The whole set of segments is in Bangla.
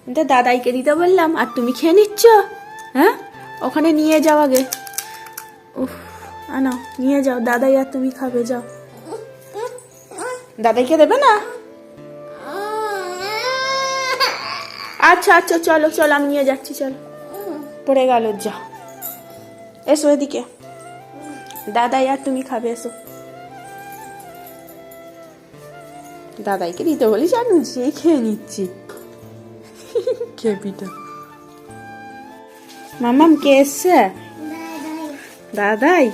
এটা দাদাইকে দিতে বললাম আর তুমি খেয়ে নিচ্ছ। হ্যাঁ, ওখানে নিয়ে যাও আগে। উফ, আনো নিয়ে যাও, দাদাই আর তুমি খাবে, যাও। দাদাইকে দেবে না? আচ্ছা আচ্ছা, চলো চলো, আমি নিয়ে যাচ্ছি, চলো। পড়ে গেল, যা। এসো এদিকে, দাদাই আর তুমি খাবে, এসো। দাদাইকে দিতে বলিস আর নিজেই খেয়ে নিচ্ছি। খেপিটা। মামাম কে এসছে? দাদাই।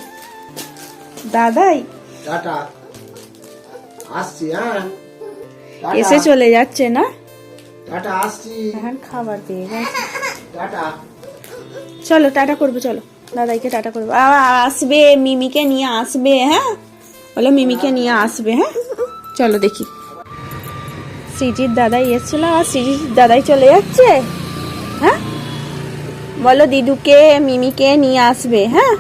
দাদাই টাটা, আসছি। হ্যাঁ, এসে চলে যাচ্ছে না? টাটা, আসছি। এখন খাবার পেয়ে গেছে। টাটা। চলো টাটা করবো, চলো দাদাইকে টাটা করবো। আসবে, মিমিকে নিয়ে আসবে। হ্যাঁ, বলো মিমিকে নিয়ে আসবে। হ্যাঁ, চলো দেখি। সৃজির দাদাই এসছিল আর সৃজির দাদাই চলে যাচ্ছে। হ্যাঁ, বলো দিদুকে মিমিকে নিয়ে আসবে। হ্যাঁ,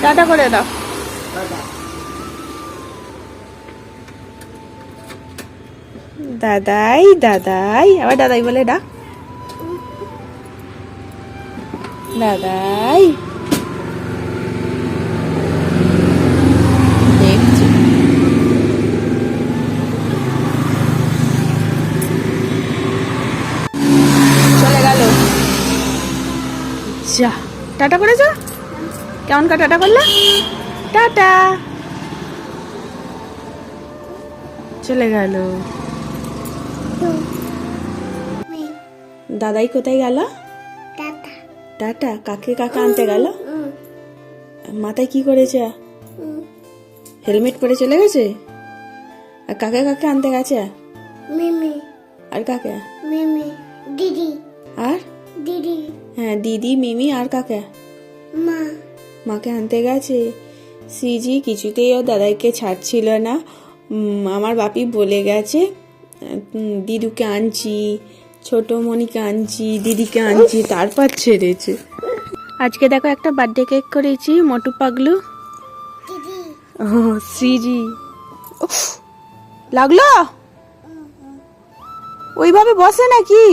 টাটা করে দাও। দাদাই দাদাই, আবার দাদাই বলে ডাক। দাদাই দেখছি। চলে গেল, যা। টাটা করে যা। কেমন কা টাটা করলে? টাটা। চলে গেল। দাদাই কোথায় গেল? টাটা। কাকে কাকে আনতে গেল? মাথায় কি করেছে? হেলমেট পরে চলে গেছে। আর কাকে কাকে আনতে গেছে? মিমি। আর কাকে? মিমি, দিদি। আর দিদি, হ্যাঁ, দিদি, মিমি, আর কাকে? মা। মাকে আনতে গেছে। সিজি কিছুতেই ওর দাদাইকে ছাড়ছিল না। আমার বাপি বলে গেছে দিদুকে আনছি, ছোট মনিকে আনছি, দিদিকে আনছি, তারপর ছেড়েছে। আজকে দেখো একটা বার্থডে কেক করেছি, মোটু পাগলু। দিদি। ও সিজি, উফ, লাগলো? ওইভাবে বসে নাকি?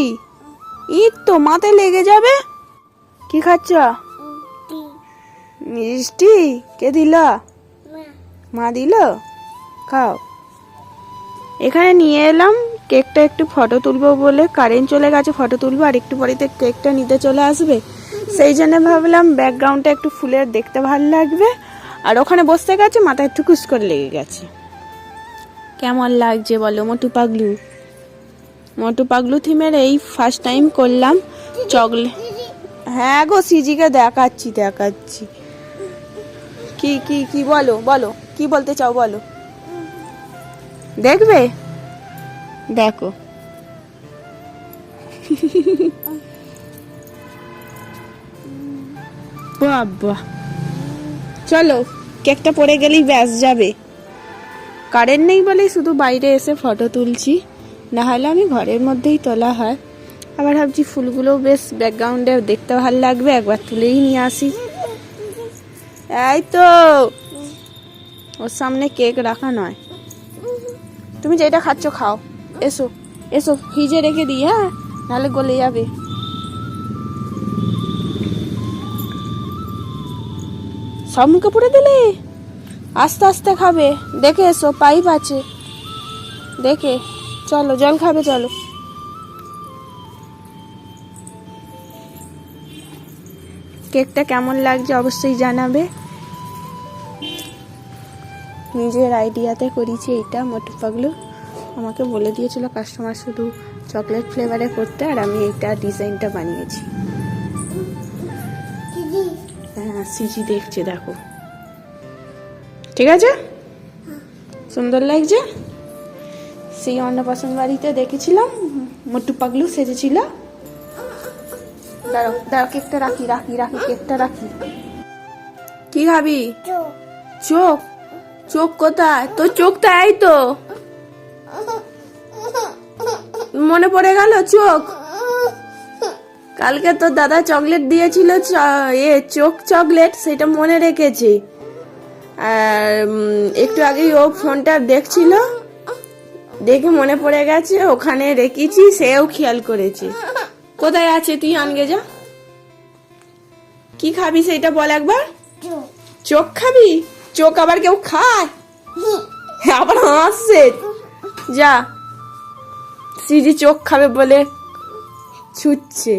ঈদ তো মাথায় লেগে যাবে। কি খাচ্ছ? দি। মিষ্টি কে দিল? মা। মা দিল, খাও। এখানে নিয়ে এলাম কেকটা একটু ফটো তুলবো বলে, কারেন্ট চলে গেছে, ফটো তুলবো আর একটু পরেতে কেকটা নিতে চলে আসবে। সেই জন্য ভাবলাম ব্যাকগ্রাউন্ডটা একটু ফুলের, দেখতে ভালো লাগবে। আর ওখানে বসতে গেছে, মাথায় টুকুস করে লেগে গেছে। কেমন লাগছে বলো মোটু পাগলু? মোটু পাগলু থিমের এই ফার্স্ট টাইম করলাম চকলেট। হ্যাঁ গো, সিজিকে দেখাচ্ছি দেখাচ্ছি। কি কি কি বলো বলো, কি বলতে চাও বলো। দেখবে, দেখো। বাবা, চলো কেকটা পড়ে গেলেই ব্যাস যাবে। কারেন্ট নেই বলেই শুধু বাইরে এসে ফটো তুলছি, না হলে আমি ঘরের মধ্যেই তোলা হয়। আবার ভাবছি ফুলগুলো বেশ ব্যাকগ্রাউন্ডে দেখতে ভালো লাগবে, একবার তুলেই নিয়ে আসি। এই তো, ওর সামনে কেক রাখা নয়। তুমি যেটা খাচ্ছ খাও। এসো এসো, ফ্রিজে রেখে দিই, হ্যাঁ, নাহলে গলে যাবে। সব মুখে পুড়ে দিলে? আস্তে আস্তে খাবে, দেখে এসো, পাইপ আছে দেখে। চলো জল খাবে, চলো। কেকটা কেমন লাগছে অবশ্যই জানাবে। নিজের আইডিয়াতে করেছি এটা। মোটু পাগলু আমাকে বলে দিয়েছিল কাস্টমার শুধু চকলেট ফ্লেভারে করতে, আর আমি এইটা ডিজাইনটা বানিয়েছি। দিদি। হ্যাঁ, সিজি দেখছে, দেখো। ঠিক আছে, সুন্দর লাগছে। সেই অন্নপ্রাশন বাড়িতে দেখেছিলাম মোটু পাগলু সেজেছিল। দাঁড়াও দাঁড়াও, কেকটা রাখি রাখি রাখি, কেকটা রাখি। কি খাবি? চোখ। চোখ? চোখ কোথায় তোর? চোখটা এই তো, মনে পড়ে গেল চোখ। কালকে তোর দাদা চকলেট দিয়েছিল, চোখ চকলেট, সেটা মনে রেখেছি। আর একটু আগেই ও ফোনটা দেখছিল, দেখে মনে পড়ে গেছে, ওখানে রেখেছি, সেও খেয়াল করেছে। কোথায় আছে তুই আনগে যা। কি খাবি সেটা বল একবার। চোখ চোখ খাবি? চোখ আবার কেউ খায়? আবার হাসছে। যা, সিজি চোখ খাবে বলে ছুটছে।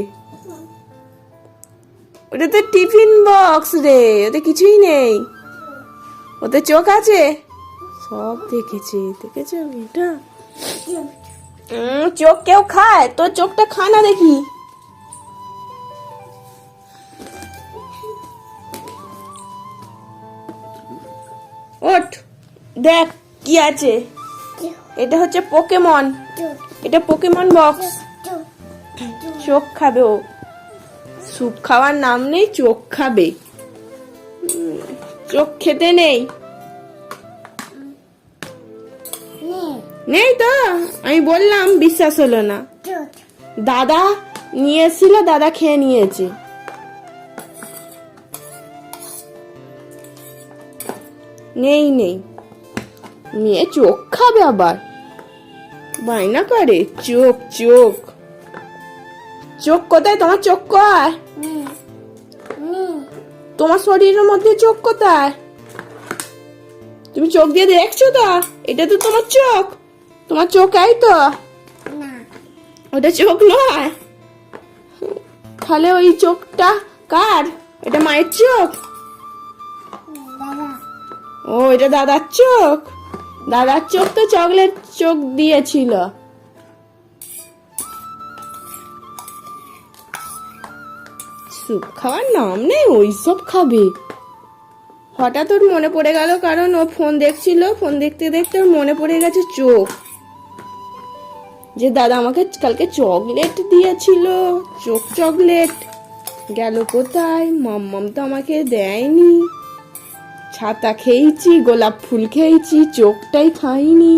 ওটা তো টিফিন বক্স রে, ওতে কিছুই নেই। ওতে চোখ আছে? সব দেখেছে, দেখেছো এটা? চোখ কেউ খায়? তোর চোখটা খা না দেখি। ওঠ, দেখ কি আছে। এটা হচ্ছে পোকেমন। চোখ এটা পোকেমন বক্স। চোখ চোখ খাবে ও। স্যুপ খাওয়ার নাম নেই, চোখ খাবে। চোখ খেতে নেই। নেই নেই তো, আমি বললাম, বিশ্বাস হলো না। চোখ দাদা নিয়ে এসেছিল, দাদা খেয়ে নিয়েছে। নেই নেই, মেয়ে চোখ খাবে আবার, বায়না করে। চোখ চোখ চোখ কোথায়? তোমার চোখ কয়? নেই নেই তোমার শরীরের মধ্যে চোখ কোথায়? তুমি চোখ দিয়ে দেখছো তো? এটা তো তোমার চোখ। তোমার চোখ এই তো, না ওটা চোখ নয়। তাহলে ওই চোখটা কার? এটা মায়ের চোখ। দাদা ও, এটা দাদার চোখ। দাদার চোখ তো চকলেট চোখ দিয়েছিল। স্যুপ খাওয়ার নাম নেই, ওইসব খাবে। হঠাৎ ওর মনে পড়ে গেল, কারণ ও ফোন দেখছিল, ফোন দেখতে দেখতে ওর মনে পড়ে গেছে চোখ, যে দাদা আমাকে কালকে চকলেট দিয়েছিল, চোখ চকলেট। গেল কোথায়? মাম্মাম তো আমাকে দেয়নি। ছাতা খেয়েছি, গোলাপ ফুল খেয়েছি, চোখটাই খাইনি।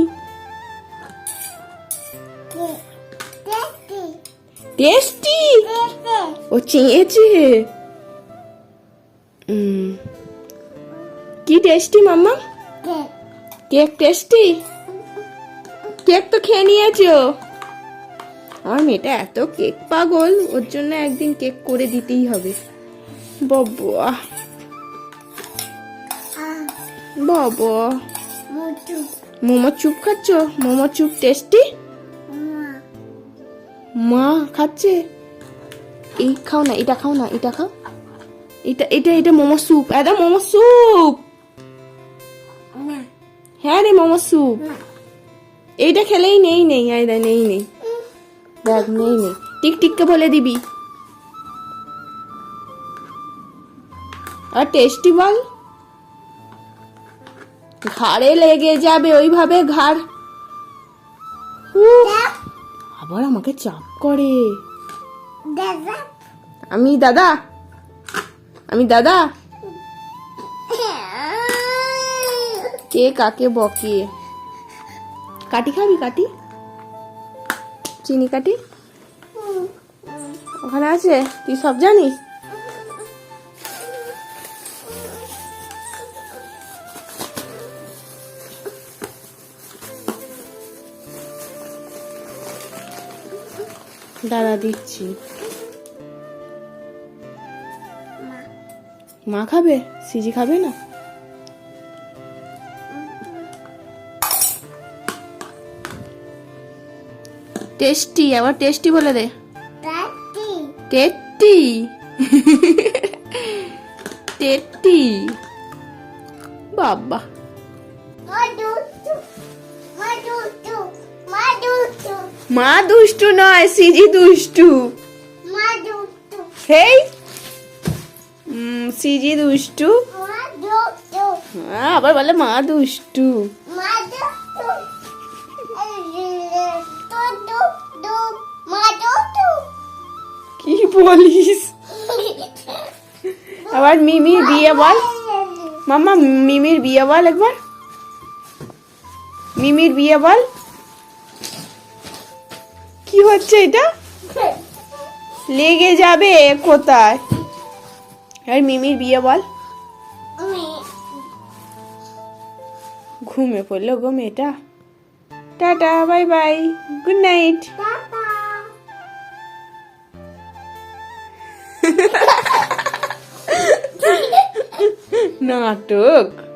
Tasty tasty? টেস্টি ও চেয়েছে। কি টেস্টি মাম্মা? Cake cake tasty? কেক তো খেয়ে নিয়েছো। আমার মেয়েটা এত কেক পাগল, ওর জন্য একদিন কেক করে দিতেই হবে। বাবা বাবা, মুটু মোমো চুপ খাচ্ছ? মোমো চুপ টেস্টি? মা মা খাচ্ছে। এই খাও না, এটা খাও না, এটা খাও। এটা এটা এটা মোমো স্যুপ। এটা মোমো স্যুপ। না হ্যাঁ রে, মোমো স্যুপ। না এইটা খেলেই নেই নেই, আয়দা নেই নেই, দেখ নেই নেই। টিক টিককে বলে দিবি। আর টেস্টি বল। ঘাড়ে লেগে যাবে ওইভাবে, ঘাড়। উফ, আবার আমাকে চাপ করে। দাদা আমি দাদা? আমি দাদা? কে কাকে বকে? কাটি খাবি? কাটি, চিনি কাটি ওখানে আছে, তুই সব জানিস। দাদা দিচ্ছি। মা খাবে? সিজি খাবে না? টেস্টি, আবার টেস্টি বলে দে। টাটি টেস্টি টেস্টি। বাবা, মাদুটু মাদুটু মাদুটু মা দুষ্টু নয়, সিজি দুষ্টু। মাদুটু হেই, সিজি দুষ্টু। মাদুটু হ্যাঁ, আবার বলে মা দুষ্টু। মাদুটু মাদুটু মাদুটু কি বলিস? আবার মিমির বিয়ে বল। মাম্মা, মিমির বিয়ে বল একবার। মিমির বিয়ে বল। কি হচ্ছে এটা? লেগে যাবে কোথায়? আর মিমির বিয়ে বল। ঘুমে পড়লো গো মেয়েটা। Tata, bye bye, good night. Tata নাটক।